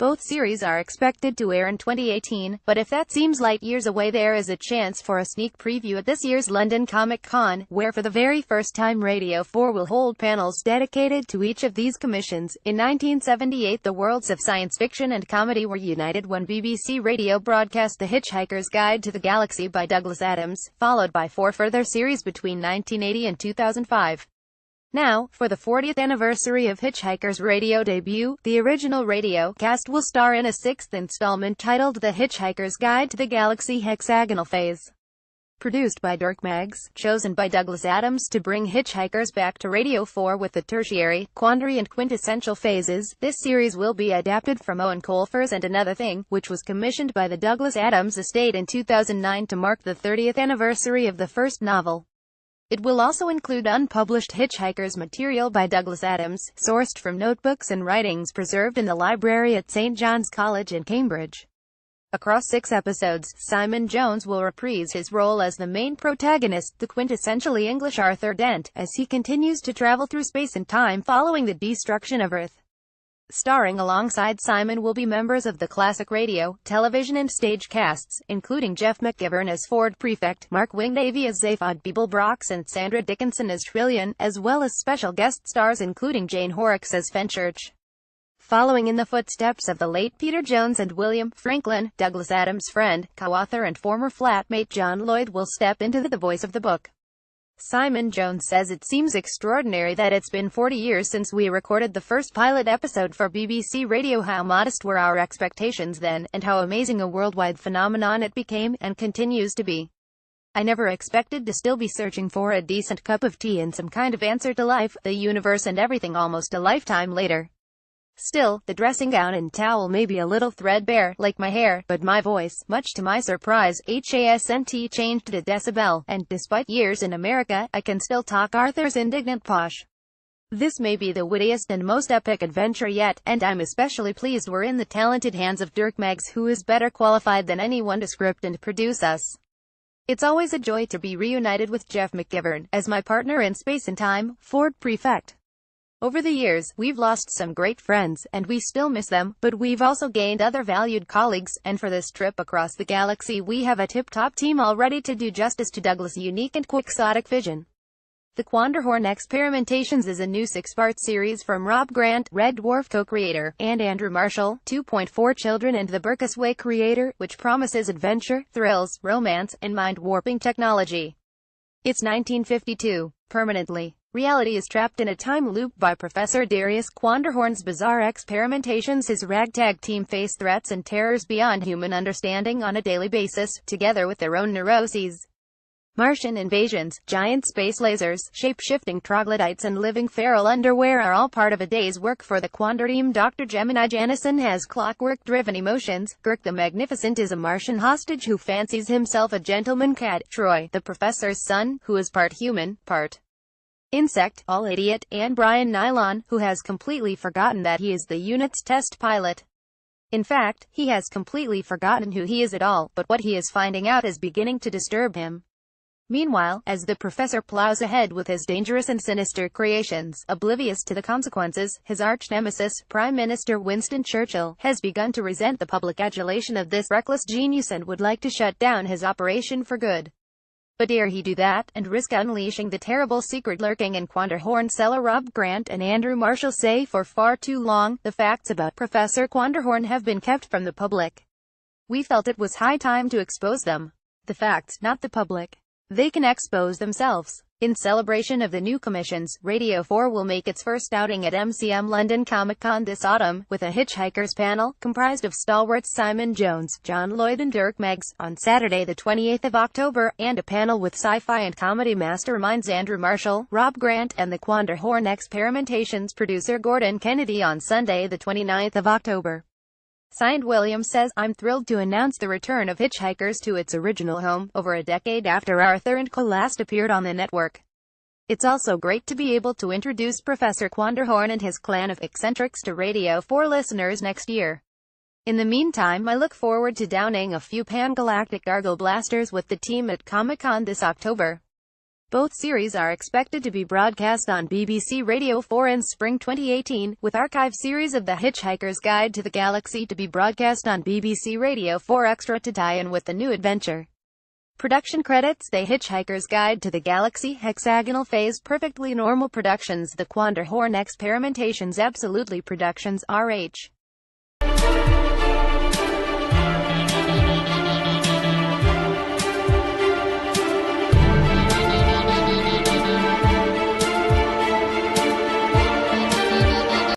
Both series are expected to air in 2018, but if that seems light years away, there is a chance for a sneak preview at this year's London Comic Con, where for the very first time Radio 4 will hold panels dedicated to each of these commissions. In 1978, the worlds of science fiction and comedy were united when BBC Radio broadcast The Hitchhiker's Guide to the Galaxy by Douglas Adams, followed by 4 further series between 1980 and 2005. Now, for the 40th anniversary of Hitchhiker's radio debut, the original radio cast will star in a 6th installment titled The Hitchhiker's Guide to the Galaxy Hexagonal Phase. Produced by Dirk Maggs, chosen by Douglas Adams to bring Hitchhikers back to Radio 4 with the tertiary, quandary and quintessential phases, this series will be adapted from Eoin Colfer's And Another Thing, which was commissioned by the Douglas Adams estate in 2009 to mark the 30th anniversary of the first novel. It will also include unpublished Hitchhikers material by Douglas Adams, sourced from notebooks and writings preserved in the library at St. John's College in Cambridge. Across 6 episodes, Simon Jones will reprise his role as the main protagonist, the quintessentially English Arthur Dent, as he continues to travel through space and time following the destruction of Earth. Starring alongside Simon will be members of the classic radio, television and stage casts, including Jeff McGivern as Ford Prefect, Mark Wing-Davey as Zaphod Beeblebrox and Sandra Dickinson as Trillian, as well as special guest stars including Jane Horrocks as Fenchurch. Following in the footsteps of the late Peter Jones and William Franklin, Douglas Adams' friend, co-author and former flatmate John Lloyd will step into the voice of the book. Simon Jones says it seems extraordinary that it's been 40 years since we recorded the first pilot episode for BBC Radio. How modest were our expectations then, and how amazing a worldwide phenomenon it became, and continues to be. I never expected to still be searching for a decent cup of tea and some kind of answer to life, the universe and everything almost a lifetime later. Still, the dressing gown and towel may be a little threadbare, like my hair, but my voice, much to my surprise, hasn't changed a decibel, and, despite years in America, I can still talk Arthur's indignant posh. This may be the wittiest and most epic adventure yet, and I'm especially pleased we're in the talented hands of Dirk Maggs, who is better qualified than anyone to script and produce us. It's always a joy to be reunited with Jeff McGivern, as my partner in space and time, Ford Prefect. Over the years, we've lost some great friends, and we still miss them, but we've also gained other valued colleagues, and for this trip across the galaxy we have a tip-top team all ready to do justice to Douglas' unique and quixotic vision. The Quanderhorn Experimentations is a new 6-part series from Rob Grant, Red Dwarf co-creator, and Andrew Marshall, 2.4 Children and the Burkus Way creator, which promises adventure, thrills, romance, and mind-warping technology. It's 1952. Permanently. Reality is trapped in a time loop by Professor Darius Quanderhorn's bizarre experimentations. His ragtag team face threats and terrors beyond human understanding on a daily basis, together with their own neuroses. Martian invasions, giant space lasers, shape-shifting troglodytes and living feral underwear are all part of a day's work for the Quander team. Dr. Gemini Janison has clockwork-driven emotions. Girk the Magnificent is a Martian hostage who fancies himself a gentleman cat. Troy, the professor's son, who is part human, part insect, all idiot, and Brian Nylon, who has completely forgotten that he is the unit's test pilot. In fact, he has completely forgotten who he is at all, but what he is finding out is beginning to disturb him. Meanwhile, as the professor plows ahead with his dangerous and sinister creations, oblivious to the consequences, his arch-nemesis, Prime Minister Winston Churchill, has begun to resent the public adulation of this reckless genius and would like to shut down his operation for good. But dare he do that, and risk unleashing the terrible secret lurking in Quanderhorn cellar? Rob Grant and Andrew Marshall say for far too long, the facts about Professor Quanderhorn have been kept from the public. We felt it was high time to expose them. The facts, not the public. They can expose themselves. In celebration of the new commissions, Radio 4 will make its first outing at MCM London Comic Con this autumn, with a Hitchhikers panel, comprised of stalwarts Simon Jones, John Lloyd and Dirk Maggs, on Saturday the 28th of October, and a panel with sci-fi and comedy masterminds Andrew Marshall, Rob Grant, and the Quanderhorn Experimentations producer Gordon Kennedy on Sunday the 29th of October. Signed Williams says, I'm thrilled to announce the return of Hitchhikers to its original home, over a decade after Arthur and Co. last appeared on the network. It's also great to be able to introduce Professor Quanderhorn and his clan of eccentrics to Radio 4 listeners next year. In the meantime, I look forward to downing a few pan-galactic gargle blasters with the team at Comic-Con this October. Both series are expected to be broadcast on BBC Radio 4 in spring 2018, with archive series of The Hitchhiker's Guide to the Galaxy to be broadcast on BBC Radio 4 Extra to tie in with the new adventure. Production credits: The Hitchhiker's Guide to the Galaxy, Hexagonal Phase, Perfectly Normal Productions, The Quanderhorn Experimentations, Absolutely Productions, RH.